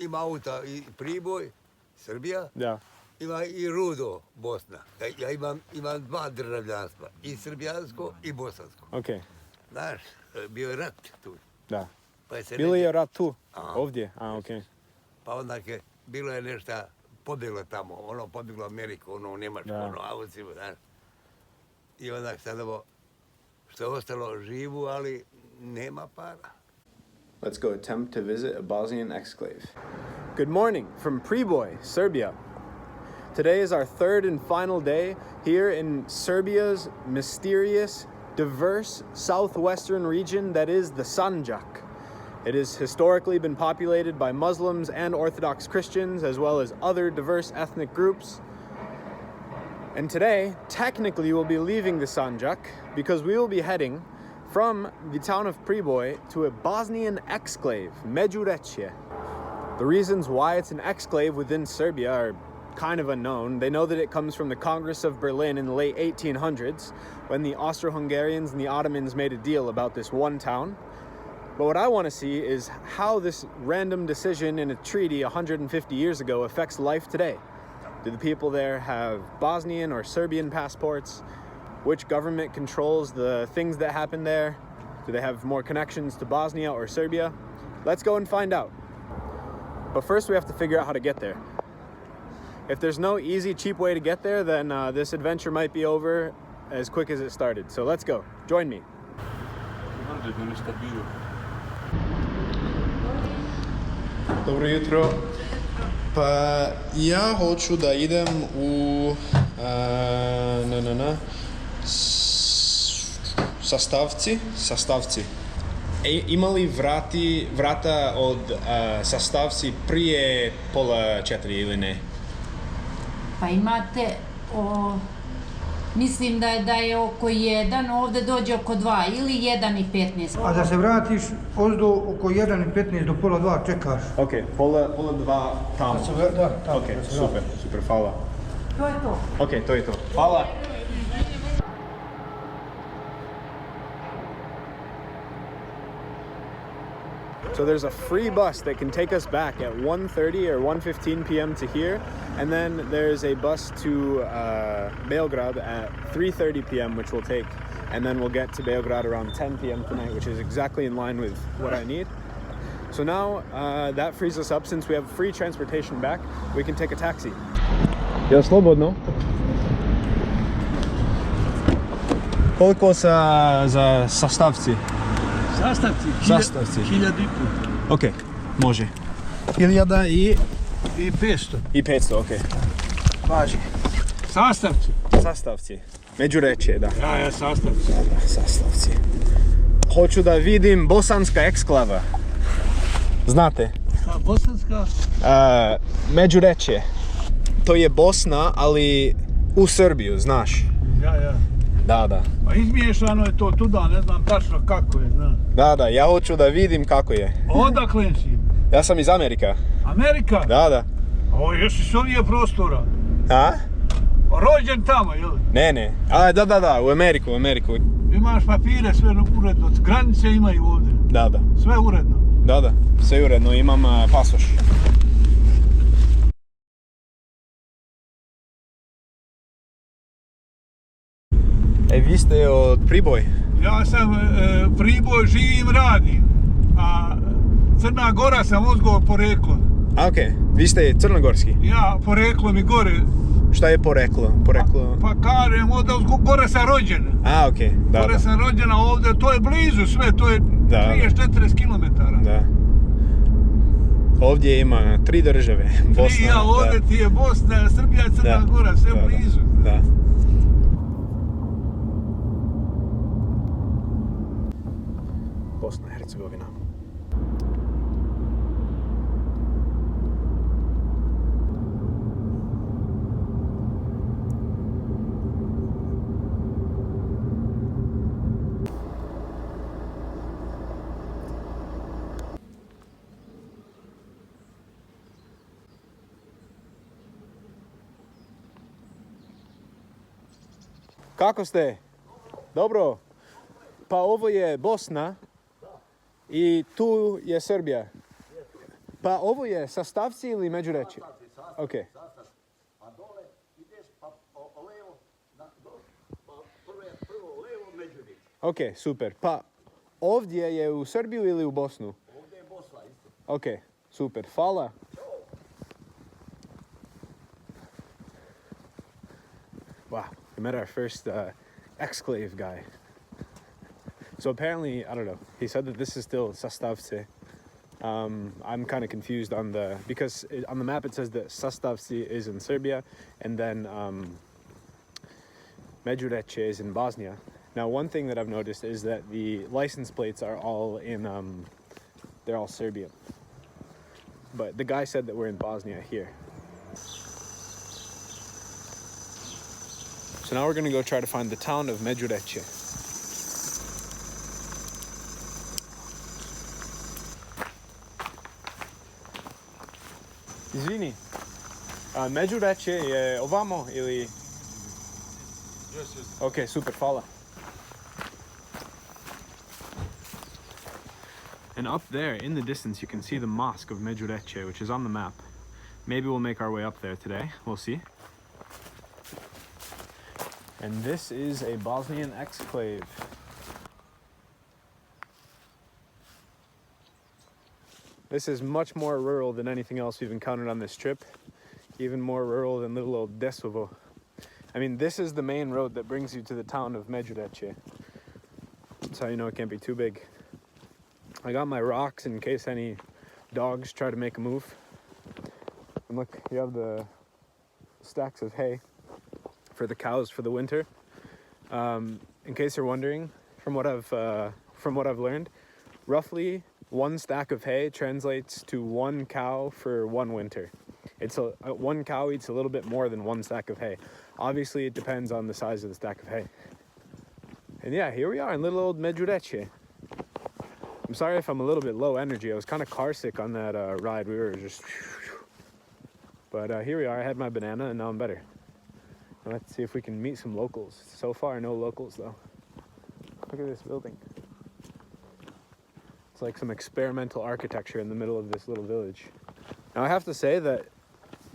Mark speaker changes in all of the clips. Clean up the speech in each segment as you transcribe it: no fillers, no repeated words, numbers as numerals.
Speaker 1: ima auta i Priboj, Srbija, ima i Rudo, Bosna. Ja imam dva državljanstva, i srbijansko i bosansko.
Speaker 2: Okay.
Speaker 1: Znaš, bio je rat tu.
Speaker 2: Da. Bilo je rat tu? Ovdje? Okay.
Speaker 1: Pa onda bilo je nešto pobjeglo tamo, pobjeglo u Ameriku, u Njemačku, Austriju, znaš. I onda sad ovo, što je ostalo živu, ali nema para.
Speaker 2: Let's go attempt to visit a Bosnian exclave. Good morning from Priboj, Serbia. Today is our third and final day here in Serbia's mysterious, diverse southwestern region that is the Sandžak. It has historically been populated by Muslims and Orthodox Christians, as well as other diverse ethnic groups. And today, technically, we'll be leaving the Sandžak because we will be heading from the town of Priboj to a Bosnian exclave, Medurečje. The reasons why it's an exclave within Serbia are kind of unknown. They know that it comes from the Congress of Berlin in the late 1800s, when the Austro-Hungarians and the Ottomans made a deal about this one town. But what I want to see is how this random decision in a treaty 150 years ago affects life today. Do the people there have Bosnian or Serbian passports? Which government controls the things that happen there? Do they have more connections to Bosnia or Serbia? Let's go and find out. But first we have to figure out how to get there. If there's no easy, cheap way to get there, then this adventure might be over as quick as it started. So let's go. Join me. Dobro jutro. Pa ja hoću da idem u sastavci. Ima li vrata od sastavci prije 3:30 ili ne?
Speaker 3: Pa imate, mislim da je oko 1, ovdje dođe oko 2 ili 1:15.
Speaker 4: A da se vratiš ozdo oko 1:15 do 1:30 čekaš.
Speaker 2: Ok, 1:30 tamo.
Speaker 4: Da, tamo.
Speaker 2: Ok, super, hvala.
Speaker 3: To je to.
Speaker 2: Ok, to je to. Hvala. So there's a free bus that can take us back at 1:30 or 1:15 p.m. to here, and then there's a bus to Beograd at 3:30 p.m. which we'll take, and then we'll get to Beograd around 10 p.m. tonight, which is exactly in line with what I need. So now that frees us up. Since we have free transportation back, we can take a taxi. Ja, slobodno. Koliko za sastavci?
Speaker 4: Sastavci? 1.500.
Speaker 2: Ok, može.
Speaker 4: 1.500.
Speaker 2: I 500, ok.
Speaker 4: Važi.
Speaker 2: Sastavci. Medurečje, da.
Speaker 4: Ja, sastavci.
Speaker 2: Da, sastavci. Hoću da vidim Bosanska eksklava. Znate?
Speaker 4: Bosanska?
Speaker 2: Medurečje. To je Bosna, ali u Srbiju, znaš?
Speaker 4: Ja.
Speaker 2: Da.
Speaker 4: Pa izmiješano je to tuda, ne znam tačno kako je, znam.
Speaker 2: Da, ja hoću da vidim kako je.
Speaker 4: Odakle si?
Speaker 2: Ja sam iz Amerika.
Speaker 4: Amerika?
Speaker 2: Da.
Speaker 4: O, još iz ovih prostora.
Speaker 2: A?
Speaker 4: Rođen tamo, jel?
Speaker 2: Ne. Da, u Ameriku.
Speaker 4: Imaš papire, sve uredno, granice imaju ovdje.
Speaker 2: Da.
Speaker 4: Sve uredno.
Speaker 2: Da, sve uredno, imam pasoš. Vi ste od Priboj?
Speaker 4: Ja sam Priboj, živim, radim. A Crna Gora sam uzgao poreklo.
Speaker 2: A okej, vi ste crnogorski?
Speaker 4: Ja, poreklo mi gore.
Speaker 2: Šta je poreklo?
Speaker 4: Pa kažem, ovdje gore sam rođen.
Speaker 2: A okej, da.
Speaker 4: Gore sam rođen, a ovdje, to je blizu sve, to je 30-40 km.
Speaker 2: Da. Ovdje ima 3 države. Bosna,
Speaker 4: ja, ovdje ti je Bosna, Srbija, Crna Gora, sve blizu.
Speaker 2: Da. Bosna and Herzegovina. Kako ste? Dobro. Pa ovo je Bosna i tu je Serbija. Pa ovo je Sastavci ili Medurečje? Ok.
Speaker 1: A dole ideš pa levo, prvo levo Medurečje.
Speaker 2: Ok, super. Pa ovdje je u Srbiju ili u Bosnu?
Speaker 1: Ovdje je Bosna isto.
Speaker 2: Ok, super. Hvala. Wow, we met our first exclave guy. So apparently, I don't know, he said that this is still Sastavci. I'm kind of confused on because on the map it says that Sastavci is in Serbia and then Medurečje is in Bosnia. Now, one thing that I've noticed is that the license plates are all they're all Serbian. But the guy said that we're in Bosnia here. So now we're gonna go try to find the town of Medurečje. Izvini, Medurečje je ovamo ili?
Speaker 4: Yes.
Speaker 2: Ok, super, hvala. And up there in the distance you can see the mosque of Medurečje, which is on the map. Maybe we'll make our way up there today, we'll see. And this is a Bosnian exclave. This is much more rural than anything else we've encountered on this trip. Even more rural than little old Desovo. I mean, this is the main road that brings you to the town of Medurečje. That's how you know it can't be too big. I got my rocks in case any dogs try to make a move. And look, you have the stacks of hay for the cows for the winter. In case you're wondering, from what I've learned, roughly one stack of hay translates to one cow for one winter. It's one cow eats a little bit more than one stack of hay. Obviously, it depends on the size of the stack of hay. And yeah, here we are in little old Medurečje. I'm sorry if I'm a little bit low energy. I was kind of car sick on that ride. We were just... But here we are. I had my banana and now I'm better. Let's see if we can meet some locals. So far, no locals though. Look at this building. It's like some experimental architecture in the middle of this little village. Now I have to say that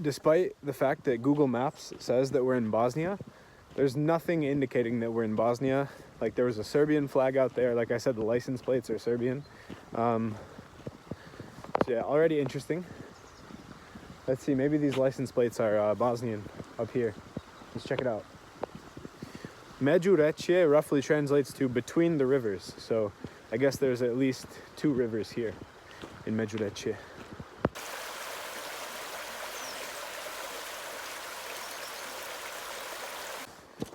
Speaker 2: despite the fact that Google Maps says that we're in Bosnia, there's nothing indicating that we're in Bosnia. Like there was a Serbian flag out there. Like I said, the license plates are Serbian. So yeah, already interesting. Let's see, maybe these license plates are Bosnian up here. Let's check it out. Medurečje roughly translates to between the rivers. So I guess there's at least 2 rivers here in Medurečje.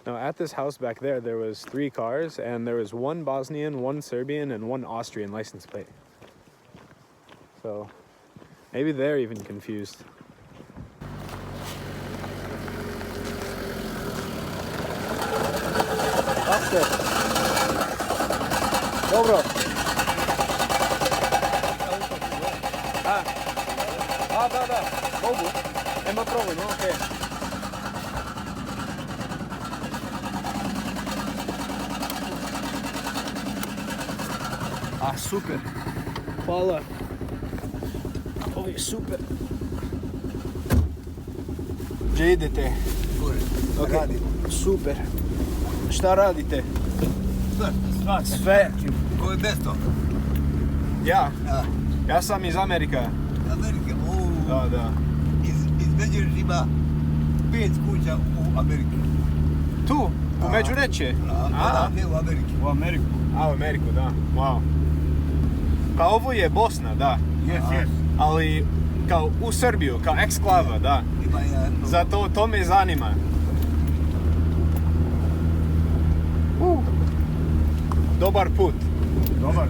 Speaker 2: Now at this house back there, there was 3 cars and there was 1 Bosnian, 1 Serbian, and 1 Austrian license plate. So maybe they're even confused. Dobro. Da. Mogu. Nema problema, okej. Super. Hvala. Ovo je super. Gdje idete?
Speaker 1: Gore.
Speaker 2: Okay.
Speaker 1: Radim.
Speaker 2: Super. Šta radite?
Speaker 1: Sve.
Speaker 2: Sve.
Speaker 1: Ko je bez toga?
Speaker 2: Ja?
Speaker 1: Ja.
Speaker 2: Ja sam iz Amerika.
Speaker 1: Amerike?
Speaker 2: Da.
Speaker 1: Iz Medurečja ima 5 kuća u Americi.
Speaker 2: Tu? U Medurečje?
Speaker 1: Ne, u Americi.
Speaker 2: U Ameriku. U Ameriku, da. Wow. Pa ovo je Bosna, da.
Speaker 1: Yes.
Speaker 2: Ali kao u Srbiju, kao eksklava, da.
Speaker 1: Ima jedno.
Speaker 2: Zato to me zanima. Dobar put.
Speaker 4: Dobar.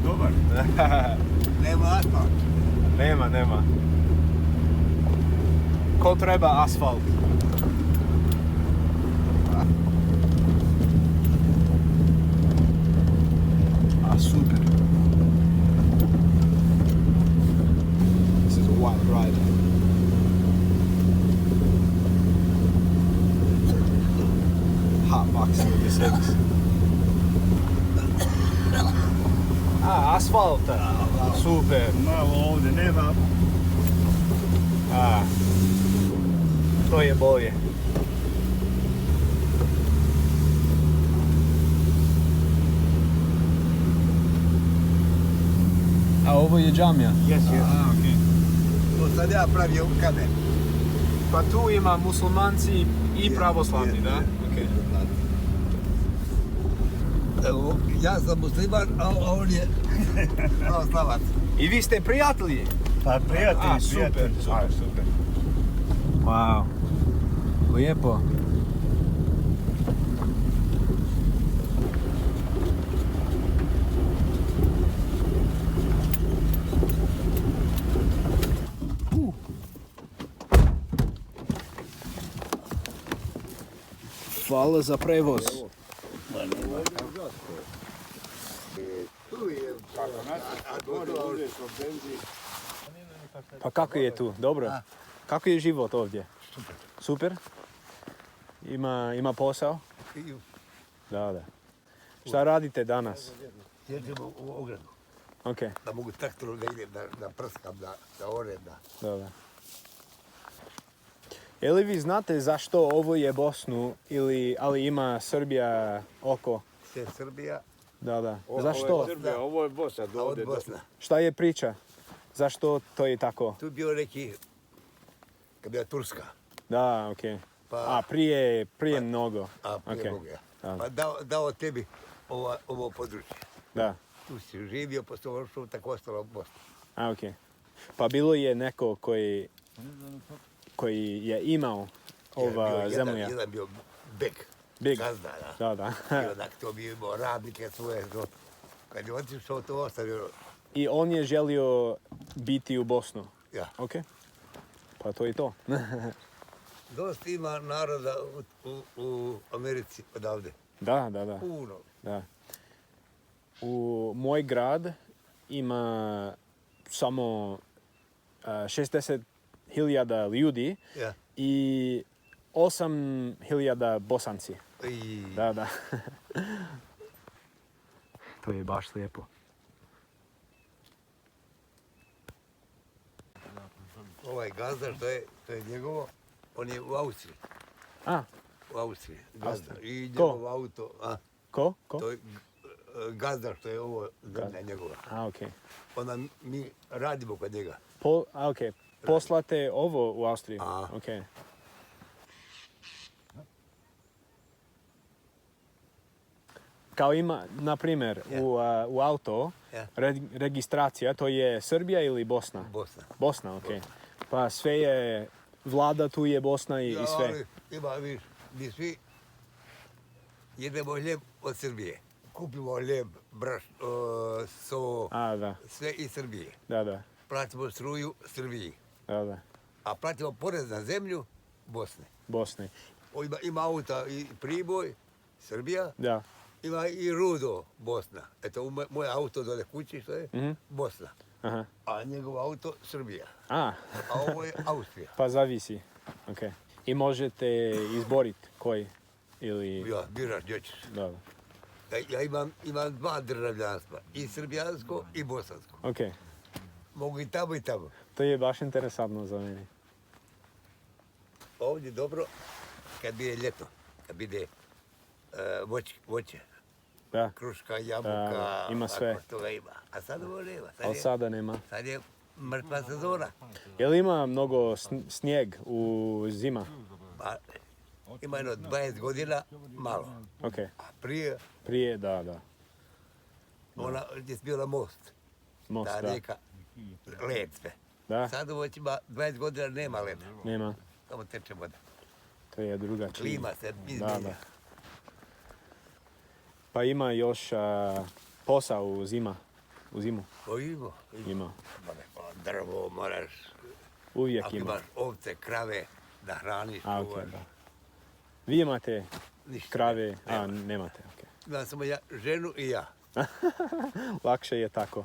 Speaker 1: Nema asfalt.
Speaker 2: Nema. Ko treba asfalt? Super. This is a wild ride. Hot boxing with the six. Asfalta. Super.
Speaker 4: Malo ovdje nema.
Speaker 2: To je bolje. A ovo je džamija?
Speaker 1: Yes.
Speaker 2: Okay.
Speaker 1: To sad ja pravio kamen.
Speaker 2: Pa tu ima muslimanci i pravoslavni, da? Okay.
Speaker 1: Evo, ja sam musliman, a on je pravoslavac.
Speaker 2: I vi ste prijatelji?
Speaker 5: Pa prijatelji,
Speaker 2: super. Wow. Lijepo. Hvala za prevoz. Pa kako je tu? Dobro? Kako je život ovdje? Super? Ima posao? Da. Šta radite danas?
Speaker 1: Sjećamo u ogradu.
Speaker 2: Ok.
Speaker 1: Da mogu traktorom da idem, da prskam, da orem, da.
Speaker 2: Da. Je li vi znate zašto ovo je Bosnu ali ima Srbija oko?
Speaker 1: Sve Srbija,
Speaker 2: Da. Zašto?
Speaker 5: Ovo je Bosna,
Speaker 1: a od Bosna.
Speaker 2: Šta je priča? Zašto to je tako?
Speaker 1: Tu je bio neki, kad je Turska.
Speaker 2: Da, ok.
Speaker 1: Pa-
Speaker 2: Prije mnogo.
Speaker 1: A prije
Speaker 2: Ok.
Speaker 1: Boga ja.
Speaker 2: Da.
Speaker 1: Pa dao tebi ovo područje.
Speaker 2: Da.
Speaker 1: Tu si živio, poslije ovo tako ostalo Bosna.
Speaker 2: Ok. Pa bilo je neko koji je imao ova zemlja.
Speaker 1: Jedan bio beg.
Speaker 2: Big.
Speaker 1: Gazda,
Speaker 2: Da.
Speaker 1: I onak to bi imao radnike svoje. Kad je otišao, to ostavio.
Speaker 2: I on je želio biti u Bosnu.
Speaker 1: Ja.
Speaker 2: Ok. Pa to je to.
Speaker 1: Dosta ima naroda u Americi odavde.
Speaker 2: Da.
Speaker 1: Puno.
Speaker 2: Da. U moj grad ima samo 60.000 ljudi
Speaker 1: Ja.
Speaker 2: i 8.000 Bosanci.
Speaker 1: I
Speaker 2: Da. To je baš lijepo.
Speaker 1: ovaj gazda to je njegovo, on je u Austriji.
Speaker 2: A,
Speaker 1: U Austriji, gazda. I
Speaker 2: Ko?
Speaker 1: njegov auto,
Speaker 2: ko?
Speaker 1: to je gazda što je ovo zemlja njegova.
Speaker 2: A, okej.
Speaker 1: Onda mi radimo kod njega.
Speaker 2: Okej. Poslate ovo u Austriju?
Speaker 1: A.
Speaker 2: Okej. Kao ima, na primjer, u auto,
Speaker 1: Ja.
Speaker 2: registracija, to je Srbija ili Bosna?
Speaker 1: Bosna.
Speaker 2: Bosna, okej. Pa sve je, vlada tu je Bosna i sve.
Speaker 1: Ali ima, viš, mi svi jedemo hljeb od Srbije. Kupimo hljeb, so,
Speaker 2: A, da,
Speaker 1: sve iz Srbije.
Speaker 2: da.
Speaker 1: Platimo struju Srbiji,
Speaker 2: Da.
Speaker 1: a platimo porez na zemlju Bosne.
Speaker 2: Bosne.
Speaker 1: Ima auta i Priboj, Srbija,
Speaker 2: Da.
Speaker 1: ima i Rudo, Bosna. Eto, moje auto dole kući, što je, Bosna.
Speaker 2: Aha.
Speaker 1: A njegov auto, Srbija.
Speaker 2: A,
Speaker 1: A ovo je Austrija.
Speaker 2: pa zavisi. Okej. I možete izboriti koji ili...
Speaker 1: Ja, biraš gdje ćeš.
Speaker 2: Da.
Speaker 1: Ja imam dva državljanstva, i srbijansko i bosansko.
Speaker 2: Okej.
Speaker 1: Mogu i tamo i tamo.
Speaker 2: To je baš interesantno za mene.
Speaker 1: Ovdje dobro kad bide ljeto, kad bide voće,
Speaker 2: Da.
Speaker 1: kruška, jabuka,
Speaker 2: Da, ima sve.
Speaker 1: tako toga ima. A sad ovo nema,
Speaker 2: Ali sada nema.
Speaker 1: sad je mrtva sezona.
Speaker 2: Je li ima mnogo snijeg u zima?
Speaker 1: Pa, ima jedno 20 godina, malo.
Speaker 2: Okej.
Speaker 1: A prije,
Speaker 2: Prije, da.
Speaker 1: ona je bila most,
Speaker 2: Most,
Speaker 1: ta
Speaker 2: da.
Speaker 1: rijeka, led sve.
Speaker 2: Da,
Speaker 1: Sad ovo ima 20 godina nema leda,
Speaker 2: nema.
Speaker 1: samo teče voda.
Speaker 2: To je drugačije.
Speaker 1: Klima se
Speaker 2: Da.
Speaker 1: izmijenja.
Speaker 2: Pa ima još posao u zimu.
Speaker 1: To ima.
Speaker 2: Ima.
Speaker 1: Drvo moraš,
Speaker 2: Uvijek
Speaker 1: ako
Speaker 2: ima.
Speaker 1: imaš ovce, krave, da hraniš,
Speaker 2: A,
Speaker 1: čuvaš.
Speaker 2: okej, da. Vi imate
Speaker 1: Ništa.
Speaker 2: krave?
Speaker 1: nema.
Speaker 2: Nemate, okej.
Speaker 1: Imam samo ženu i ja.
Speaker 2: Lakše je tako.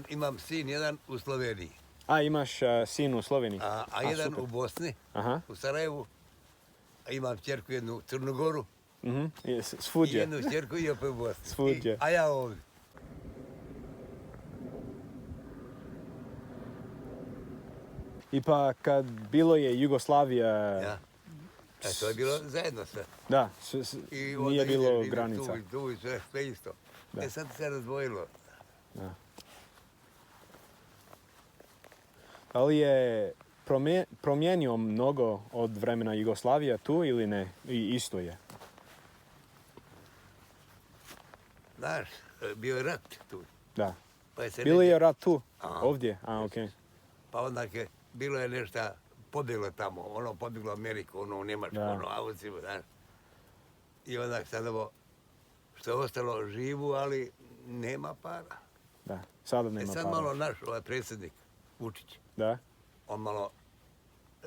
Speaker 1: Imam sin, jedan u Sloveniji,
Speaker 2: A, imaš sin u Sloveniji?
Speaker 1: a jedan
Speaker 2: super.
Speaker 1: u Bosni,
Speaker 2: Aha.
Speaker 1: u Sarajevu. A imam čerku jednu u Crnogoru,
Speaker 2: I
Speaker 1: i
Speaker 2: svugdje.
Speaker 1: jednu čerku i opet u Bosni.
Speaker 2: Svugdje.
Speaker 1: A ja ovdje.
Speaker 2: I pa kad bilo je Jugoslavija,
Speaker 1: Ja. To je bilo zajedno sve.
Speaker 2: Da,
Speaker 1: I onda
Speaker 2: nije bilo
Speaker 1: ide
Speaker 2: granica.
Speaker 1: Tu i sve isto.
Speaker 2: Da.
Speaker 1: Sad se razdvojilo.
Speaker 2: Da. Da li je promijenio mnogo od vremena Jugoslavija tu ili ne? I isto je.
Speaker 1: Znaš, bio je rat tu.
Speaker 2: Da.
Speaker 1: Pa se
Speaker 2: Bilo je rat tu?
Speaker 1: Aha.
Speaker 2: Ovdje? A, okej.
Speaker 1: Pa onda bilo je nešto podjele tamo, podiglo Ameriku, u Njemačku,
Speaker 2: Da.
Speaker 1: Austriju, znaš. I onda sad ovo, što je ostalo živu, ali nema para.
Speaker 2: Da, sada nema
Speaker 1: Sad
Speaker 2: para.
Speaker 1: malo naš predsjednik, Vučić,
Speaker 2: Da?
Speaker 1: on malo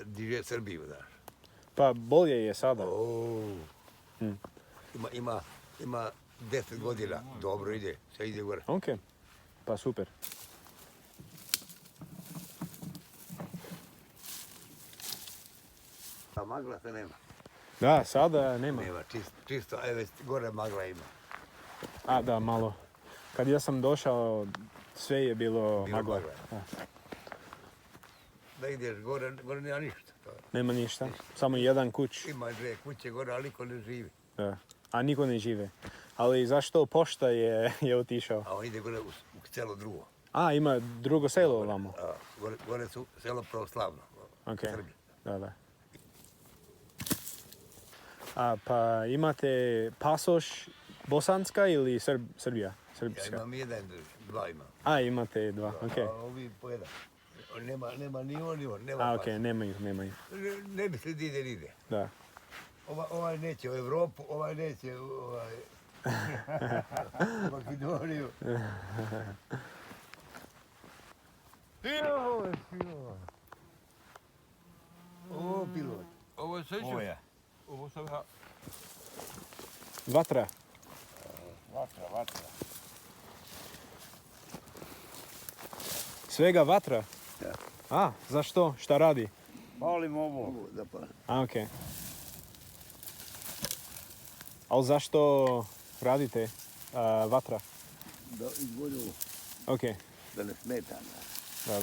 Speaker 1: diže Srbiju, znaš.
Speaker 2: Pa bolje je sada.
Speaker 1: Hmm. Ima 10 godina, dobro ide, sve ide gore.
Speaker 2: Ok, pa super.
Speaker 1: A magla se nema.
Speaker 2: Da, sada nema.
Speaker 1: Nema, čisto, evo, gore magla ima.
Speaker 2: A, da, malo. Kad ja sam došao, sve je bilo magla. Da.
Speaker 1: Da ideš gore nema ništa.
Speaker 2: Nema ništa, samo jedan kuć.
Speaker 1: Ima 2 kuće gore, ali niko ne živi.
Speaker 2: Da. A niko ne žive. Ali zašto pošta je otišao?
Speaker 1: A on ide gore u selo drugo.
Speaker 2: A, ima drugo selo ovamo.
Speaker 1: Gore su selo pravoslavno.
Speaker 2: Ok,
Speaker 1: Srbija.
Speaker 2: da. A, pa imate pasoš bosanska ili Srbija?
Speaker 1: Ja
Speaker 2: Srpska?
Speaker 1: imam jedan, 2 imam.
Speaker 2: A, imate dva, ok.
Speaker 1: A ovi po jedan. Nema ni on, nema
Speaker 2: A,
Speaker 1: pas.
Speaker 2: ok, nemaju.
Speaker 1: Ne misli da ide.
Speaker 2: Da.
Speaker 1: Ovaj neće u Evropu, ovaj neće u Makedoniju. Ovo pilot.
Speaker 4: Ovo je sve
Speaker 5: Ovo je.
Speaker 4: Ovo sam ja.
Speaker 2: Vatra.
Speaker 5: Vatra.
Speaker 2: Svega vatra?
Speaker 1: Da.
Speaker 2: A, zašto? Šta radi?
Speaker 5: Palim ovo.
Speaker 1: Ovo da pa.
Speaker 2: A, ok. Ali zašto radite vatra?
Speaker 1: Da izvolju,
Speaker 2: Ok,
Speaker 1: da ne smeta.
Speaker 2: da.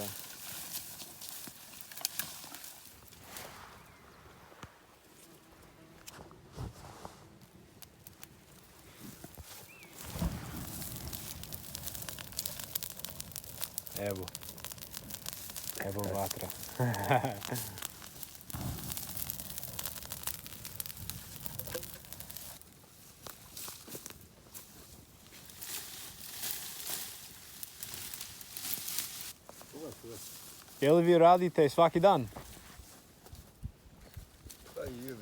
Speaker 2: Evo vatra. Je li vi radite svaki dan?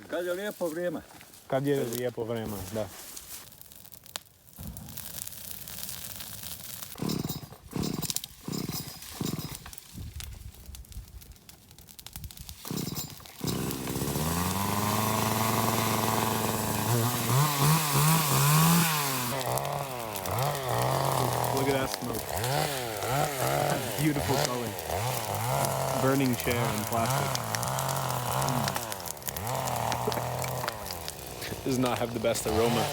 Speaker 5: Kad je lijepo vrijeme.
Speaker 2: Kad je lijepo vreme, da. Look at that smoke. Beautiful color. Burning chair and plastic. Does not have the best aroma.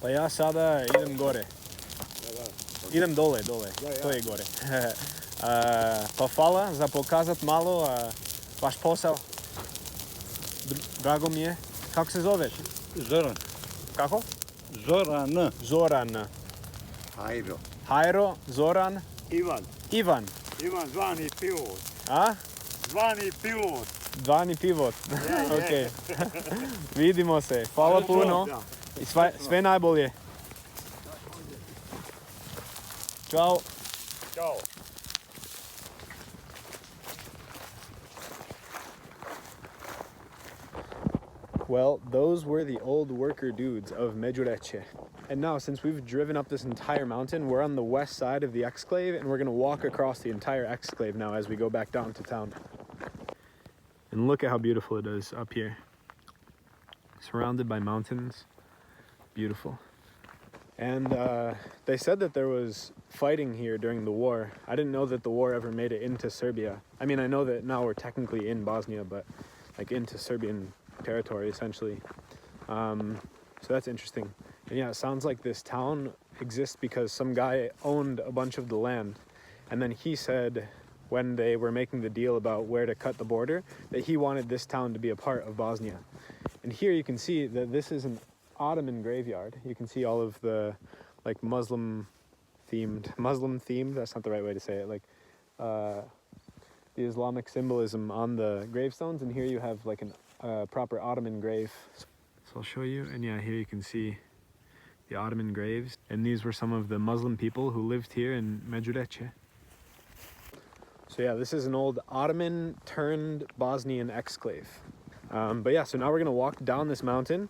Speaker 2: Pa ja sada idem gore. Idem dole. To je gore. Pa hvala za pokazat malo vaš posao. Drago mi je. Kako se zoveš?
Speaker 5: Zoran.
Speaker 2: Kako?
Speaker 5: Zoran.
Speaker 2: Zoran. Hajro, Zoran,
Speaker 5: Ivan.
Speaker 2: Ivan.
Speaker 5: Ivan zvani pilot.
Speaker 2: A?
Speaker 5: Zvani pilot.
Speaker 2: Dvani pivot. Ok. Vidimo se. Hvala puno. I sve najbolje. Ćao.
Speaker 5: Ćao.
Speaker 2: Well, those were the old worker dudes of Medurečje. And now, since we've driven up this entire mountain, we're on the west side of the exclave, and we're going to walk across the entire exclave now as we go back down to town. And look at how beautiful it is up here. Surrounded by mountains. Beautiful. And they said that there was fighting here during the war. I didn't know that the war ever made it into Serbia. I mean, I know that now we're technically in Bosnia, but like into Serbian territory essentially. So that's interesting. And yeah, it sounds like this town exists because some guy owned a bunch of the land, and then he said when they were making the deal about where to cut the border that he wanted this town to be a part of Bosnia. And here you can see that this is an Ottoman graveyard. You can see all of the like Muslim themed, that's not the right way to say it, like the Islamic symbolism on the gravestones, and here you have like a proper Ottoman grave. So I'll show you, and yeah, here you can see the Ottoman graves, and these were some of the Muslim people who lived here in Medurečje. So yeah, this is an old Ottoman turned Bosnian exclave. But yeah, so now we're gonna walk down this mountain,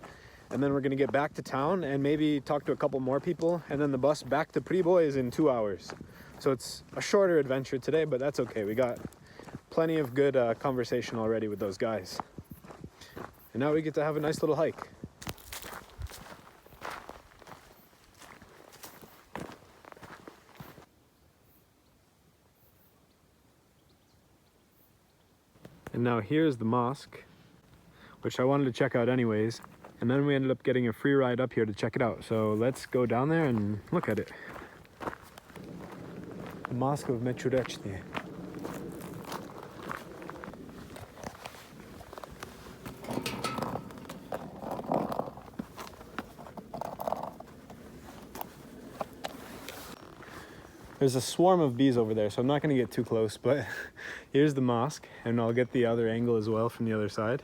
Speaker 2: and then we're gonna get back to town and maybe talk to a couple more people, and then the bus back to Priboj is in 2 hours. So it's a shorter adventure today, but that's okay. We got plenty of good conversation already with those guys. And now we get to have a nice little hike. And now here's the mosque, which I wanted to check out anyways. And then we ended up getting a free ride up here to check it out. So let's go down there and look at it. The Mosque of Medurečje. There's a swarm of bees over there, so I'm not going to get too close, but here's the mosque, and I'll get the other angle as well from the other side.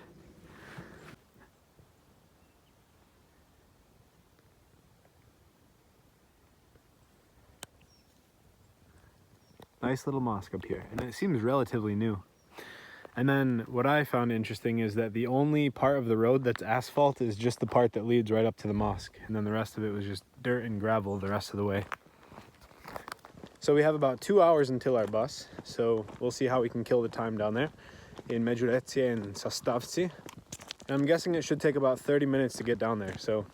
Speaker 2: Nice little mosque up here, and it seems relatively new. And then what I found interesting is that the only part of the road that's asphalt is just the part that leads right up to the mosque, and then the rest of it was just dirt and gravel the rest of the way. So we have about 2 hours until our bus, so we'll see how we can kill the time down there in Medurečje and Sastavci. And I'm guessing it should take about 30 minutes to get down there, so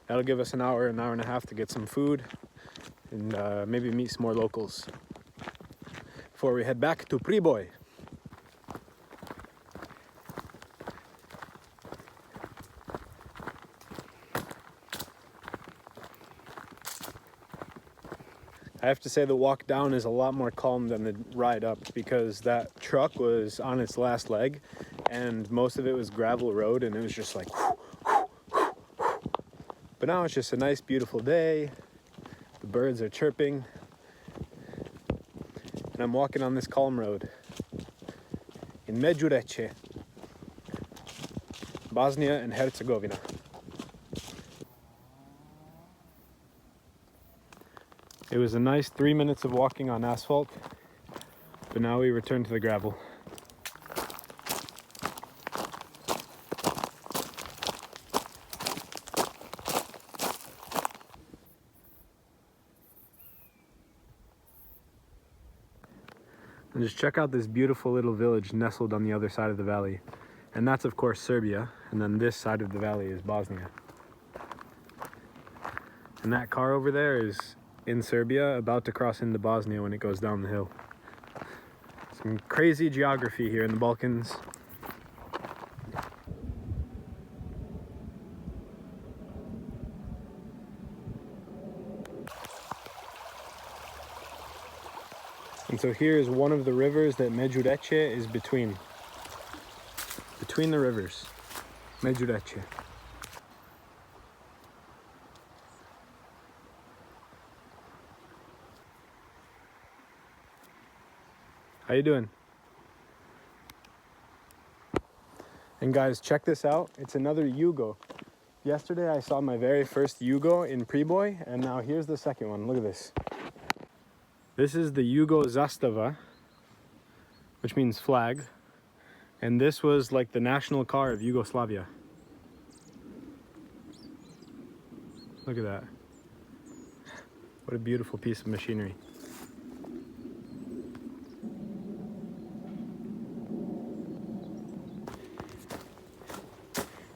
Speaker 2: that'll give us an hour and a half to get some food and maybe meet some more locals before we head back to Priboj. I have to say the walk down is a lot more calm than the ride up, because that truck was on its last leg and most of it was gravel road, and it was just like but now it's just a nice beautiful day. The birds are chirping and I'm walking on this calm road in Medurečje, Bosnia and Herzegovina. It was a nice 3 minutes of walking on asphalt, but now we return to the gravel. And just check out this beautiful little village nestled on the other side of the valley. And that's of course Serbia, and then this side of the valley is Bosnia. And that car over there is in Serbia, about to cross into Bosnia when it goes down the hill. Some crazy geography here in the Balkans. And so here is one of the rivers that Medurečje is between. Between the rivers, Medurečje. How you doing? And guys, check this out. It's another Yugo. Yesterday I saw my very first Yugo in Priboj, and now here's the second one. Look at this. This is the Yugo Zastava, which means flag. And this was like the national car of Yugoslavia. Look at that. What a beautiful piece of machinery.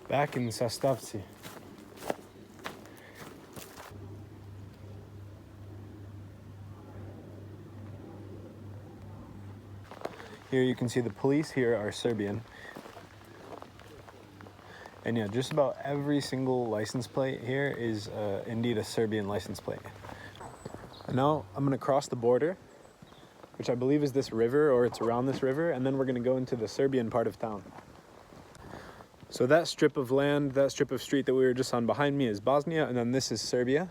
Speaker 2: Back in Sastavci. Here you can see the police here are Serbian. And yeah, just about every single license plate here is indeed a Serbian license plate. And now I'm gonna cross the border, which I believe is this river, or it's around this river, and then we're gonna go into the Serbian part of town. So that strip of land, that strip of street that we were just on behind me is Bosnia, and then this is Serbia.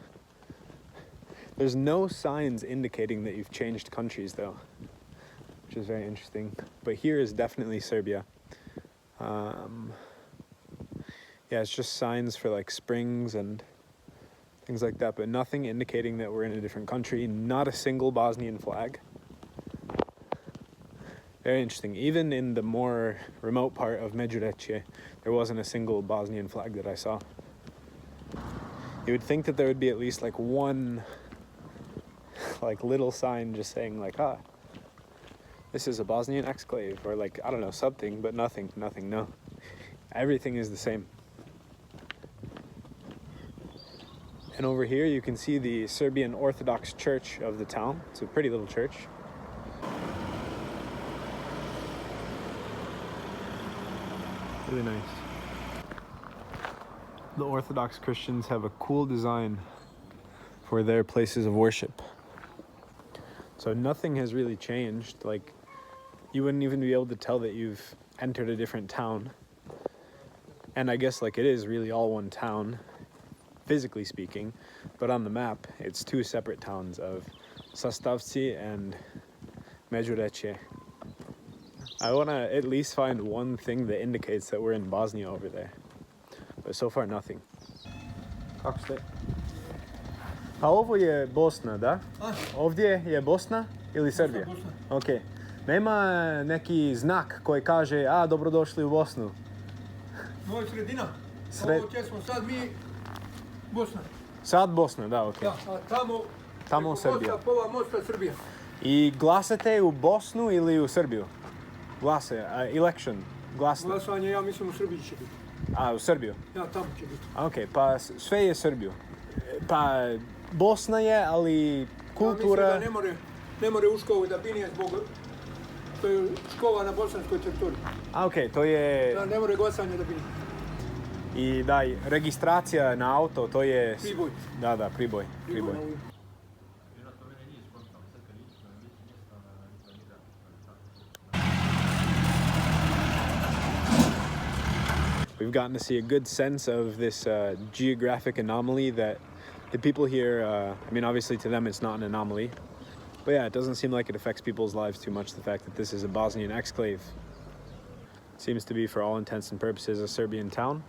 Speaker 2: There's no signs indicating that you've changed countries though, which is very interesting. But here is definitely Serbia. Yeah, it's just signs for like springs and things like that, but nothing indicating that we're in a different country. Not a single Bosnian flag. Very interesting. Even in the more remote part of Medurečje, there wasn't a single Bosnian flag that I saw. You would think that there would be at least like one like little sign just saying like, this is a Bosnian Exclave, or like, I don't know, something, but nothing, no. Everything is the same. And over here you can see the Serbian Orthodox Church of the town. It's a pretty little church. Really nice. The Orthodox Christians have a cool design for their places of worship. So nothing has really changed. Like, you wouldn't even be able to tell that you've entered a different town. And I guess like it is really all one town, physically speaking, but on the map it's two separate towns of Sastavci and Medurečje. I want to at least find one thing that indicates that we're in Bosnia over there, but so far nothing. Kako ste? A ovo je Bosna, da? Ovdje je Bosna ili Serbija?
Speaker 6: Bosna.
Speaker 2: Ok. Nema neki znak koji kaže, dobrodošli u Bosnu.
Speaker 6: Ovo je sredina. Ovo gdje smo sad mi, Bosna.
Speaker 2: Sad Bosna, da, ok.
Speaker 6: Da, a tamo
Speaker 2: Serbija.
Speaker 6: Mosta, pola mosta Srbija.
Speaker 2: I glasate u Bosnu ili u Srbiju? Election, glasno.
Speaker 6: Glasanje, ja mislim u Srbiji će biti.
Speaker 2: U Srbiju?
Speaker 6: Ja, tamo će biti.
Speaker 2: Ok, pa sve je Srbiju. Pa Bosna je, ali kultura...
Speaker 6: Ja mislim da ne more u školu da binije zbog... To je škola na bosanskoj teritoriji.
Speaker 2: Ok, to je...
Speaker 6: Da, ne more glasanje da binije.
Speaker 2: I da, registracija na auto, to je...
Speaker 6: Priboj.
Speaker 2: Da, Priboj. We've gotten to see a good sense of this geographic anomaly that the people here, I mean, obviously to them it's not an anomaly, but yeah, it doesn't seem like it affects people's lives too much, the fact that this is a Bosnian exclave. It seems to be, for all intents and purposes, a Serbian town.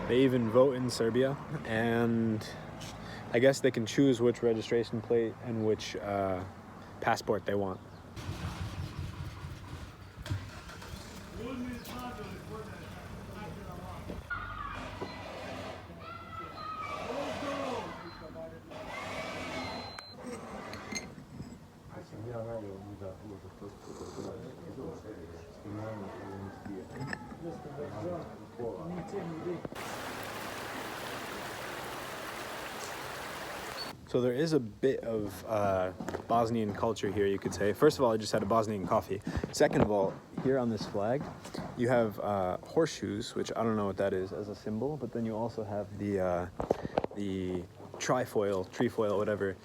Speaker 2: They even vote in Serbia, and I guess they can choose which registration plate and which passport they want. So there is a bit of Bosnian culture here, you could say. First of all, I just had a Bosnian coffee. Second of all, here on this flag, you have horseshoes, which I don't know what that is as a symbol, but then you also have the trefoil, whatever,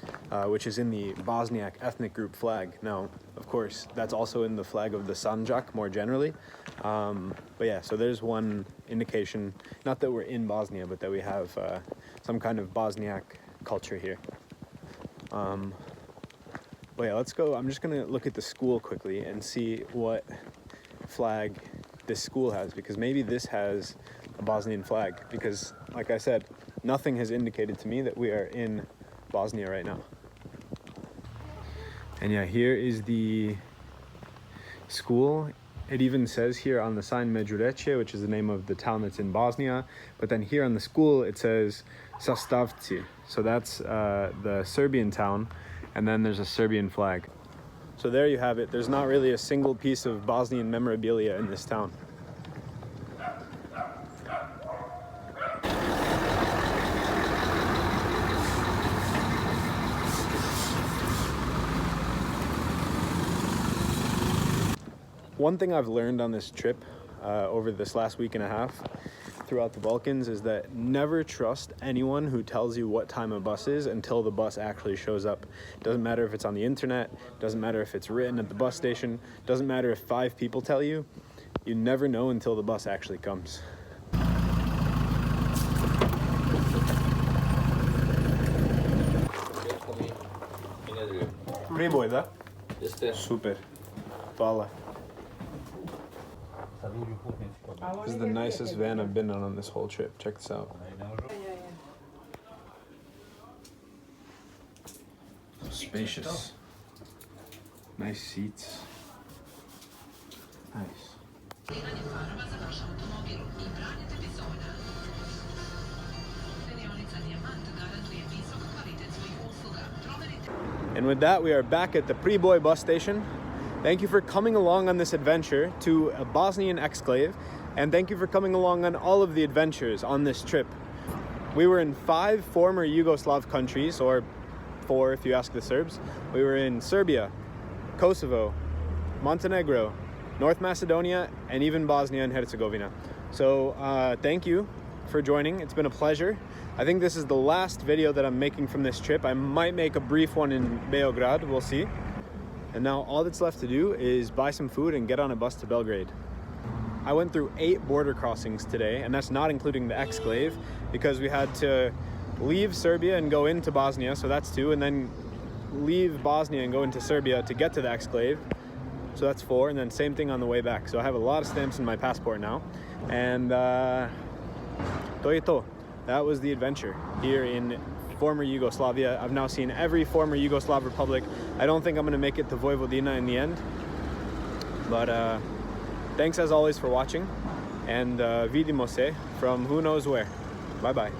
Speaker 2: which is in the Bosniak ethnic group flag. Now, of course, that's also in the flag of the Sanjak more generally. But yeah, so there's one indication, not that we're in Bosnia, but that we have some kind of Bosniak culture here. But yeah, let's go. I'm just gonna look at the school quickly and see what flag this school has, because maybe this has a Bosnian flag, because like I said, nothing has indicated to me that we are in Bosnia right now. And yeah, here is the school. It even says here on the sign Medurečje, which is the name of the town that's in Bosnia, but then here on the school it says Sastavci. So that's the Serbian town, and then there's a Serbian flag. So there you have it. There's not really a single piece of Bosnian memorabilia in this town. One thing I've learned on this trip over this last week and a half throughout the Balkans is that never trust anyone who tells you what time a bus is until the bus actually shows up. Doesn't matter if it's on the internet, doesn't matter if it's written at the bus station, doesn't matter if 5 people tell you. You never know until the bus actually comes. Priboj, da? Super. Hvala. This is the nicest van I've been on this whole trip. Check this out. Spacious. Nice seats. Nice. And with that, we are back at the Priboj bus station. Thank you for coming along on this adventure to a Bosnian exclave, and thank you for coming along on all of the adventures on this trip. We were in 5 former Yugoslav countries, or 4 if you ask the Serbs. We were in Serbia, Kosovo, Montenegro, North Macedonia, and even Bosnia and Herzegovina. So thank you for joining. It's been a pleasure. I think this is the last video that I'm making from this trip. I might make a brief one in Beograd, we'll see. And now all that's left to do is buy some food and get on a bus to Belgrade. I went through 8 border crossings today, and that's not including the exclave, because we had to leave Serbia and go into Bosnia, so that's 2, and then leave Bosnia and go into Serbia to get to the exclave, so that's 4, and then same thing on the way back. So I have a lot of stamps in my passport now, and to je to. That was the adventure here in former Yugoslavia. I've now seen every former Yugoslav republic. I don't think I'm gonna make it to Vojvodina in the end, but thanks as always for watching, and vidimo se from who knows where. Bye bye.